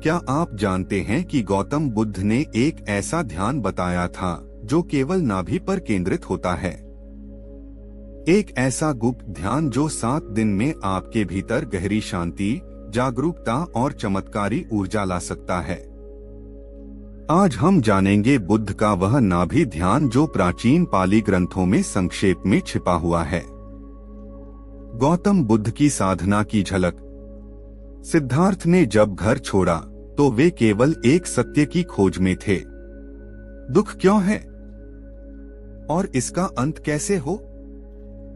क्या आप जानते हैं कि गौतम बुद्ध ने एक ऐसा ध्यान बताया था जो केवल नाभि पर केंद्रित होता है? एक ऐसा गुप्त ध्यान जो 7 दिन में आपके भीतर गहरी शांति, जागरूकता और चमत्कारी ऊर्जा ला सकता है। आज हम जानेंगे बुद्ध का वह नाभि ध्यान जो प्राचीन पाली ग्रंथों में संक्षेप में छिपा हुआ है। गौतम बुद्ध की साधना की झलक। सिद्धार्थ ने जब घर छोड़ा तो वे केवल एक सत्य की खोज में थे। दुख क्यों है और इसका अंत कैसे हो?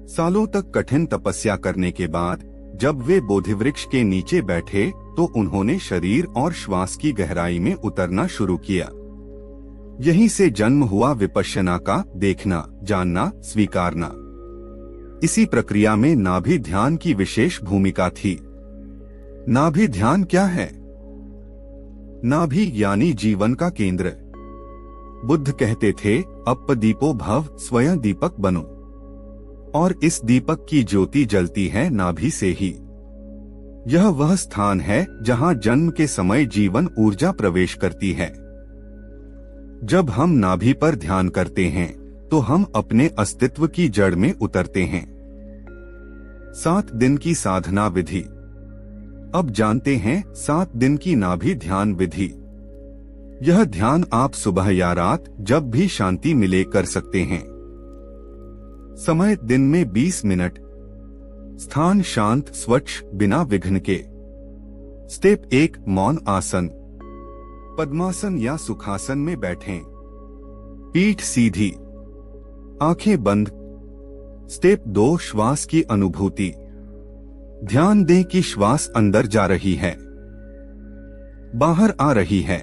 सालों तक कठिन तपस्या करने के बाद जब वे बोधिवृक्ष के नीचे बैठे तो उन्होंने शरीर और श्वास की गहराई में उतरना शुरू किया। यहीं से जन्म हुआ विपश्यना का देखना, जानना, स्वीकारना। इसी प्रक्रिया में नाभि ध्यान की विशेष भूमिका थी। नाभि ध्यान क्या है? नाभि यानी जीवन का केंद्र। बुद्ध कहते थे, अप्पदीपो भव, स्वयं दीपक बनो। और इस दीपक की ज्योति जलती है नाभि से ही। यह वह स्थान है जहां जन्म के समय जीवन ऊर्जा प्रवेश करती है। जब हम नाभि पर ध्यान करते हैं तो हम अपने अस्तित्व की जड़ में उतरते हैं। 7 दिन की साधना विधि। अब जानते हैं 7 दिन की नाभि ध्यान विधि। यह ध्यान आप सुबह या रात जब भी शांति मिले कर सकते हैं। समय दिन में 20 मिनट। स्थान शांत, स्वच्छ, बिना विघ्न के। स्टेप 1, मौन आसन। पद्मासन या सुखासन में बैठें। पीठ सीधी, आंखें बंद। स्टेप 2, श्वास की अनुभूति। ध्यान दें कि श्वास अंदर जा रही है, बाहर आ रही है।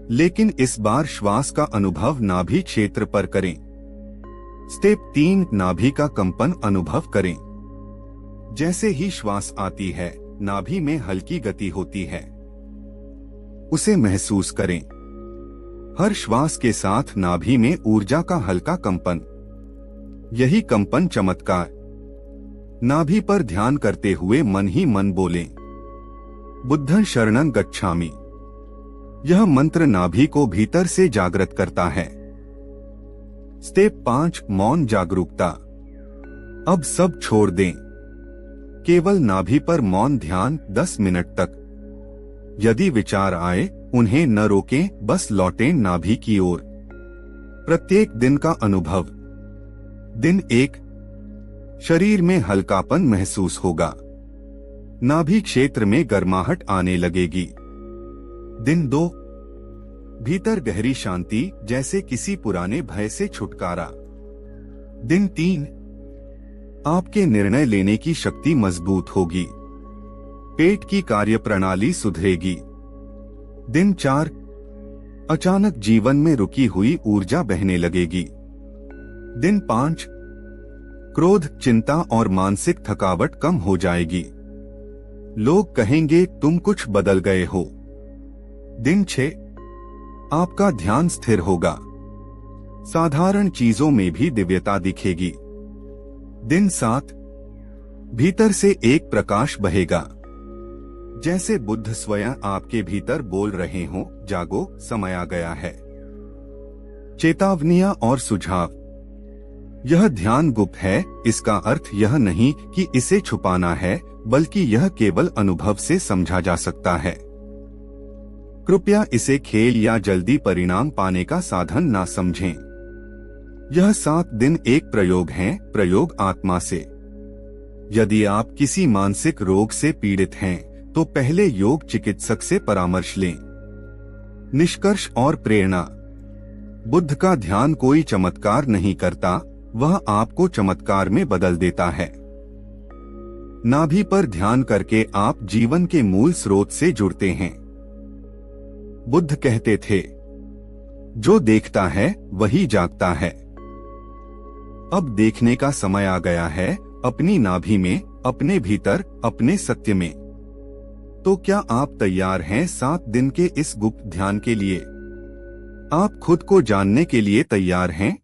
लेकिन इस बार श्वास का अनुभव नाभि क्षेत्र पर करें। स्टेप 3, नाभि का कंपन अनुभव करें। जैसे ही श्वास आती है नाभि में हल्की गति होती है, उसे महसूस करें। हर श्वास के साथ नाभि में ऊर्जा का हल्का कंपन। यही कंपन चमत्कार। नाभि पर ध्यान करते हुए मन ही मन बोलें, बुद्धं शरणं गच्छामि। यह मंत्र नाभि को भीतर से जागृत करता है। स्टेप 5, मौन जागरूकता। अब सब छोड़ दें, केवल नाभि पर मौन ध्यान 10 मिनट तक। यदि विचार आए उन्हें न रोकें, बस लौटें नाभि की ओर। प्रत्येक दिन का अनुभव। दिन 1, शरीर में हल्कापन महसूस होगा। नाभि क्षेत्र में गर्माहट आने लगेगी। दिन 2, भीतर गहरी शांति, जैसे किसी पुराने भय से छुटकारा। दिन 3, आपके निर्णय लेने की शक्ति मजबूत होगी। पेट की कार्यप्रणाली सुधरेगी। दिन 4, अचानक जीवन में रुकी हुई ऊर्जा बहने लगेगी। दिन 5, क्रोध, चिंता और मानसिक थकावट कम हो जाएगी। लोग कहेंगे तुम कुछ बदल गए हो। दिन 6, आपका ध्यान स्थिर होगा। साधारण चीजों में भी दिव्यता दिखेगी। दिन 7, भीतर से एक प्रकाश बहेगा, जैसे बुद्ध स्वयं आपके भीतर बोल रहे हों, जागो, समय आ गया है। चेतावनियां और सुझाव। यह ध्यान गुप्त है। इसका अर्थ यह नहीं कि इसे छुपाना है, बल्कि यह केवल अनुभव से समझा जा सकता है। कृपया इसे खेल या जल्दी परिणाम पाने का साधन ना समझें। यह 7 दिन एक प्रयोग है, प्रयोग आत्मा से। यदि आप किसी मानसिक रोग से पीड़ित हैं तो पहले योग चिकित्सक से परामर्श लें। निष्कर्ष और प्रेरणा। बुद्ध का ध्यान कोई चमत्कार नहीं करता, वह आपको चमत्कार में बदल देता है। नाभि पर ध्यान करके आप जीवन के मूल स्रोत से जुड़ते हैं। बुद्ध कहते थे, जो देखता है वही जागता है। अब देखने का समय आ गया है, अपनी नाभि में, अपने भीतर, अपने सत्य में। तो क्या आप तैयार हैं 7 दिन के इस गुप्त ध्यान के लिए? आप खुद को जानने के लिए तैयार हैं?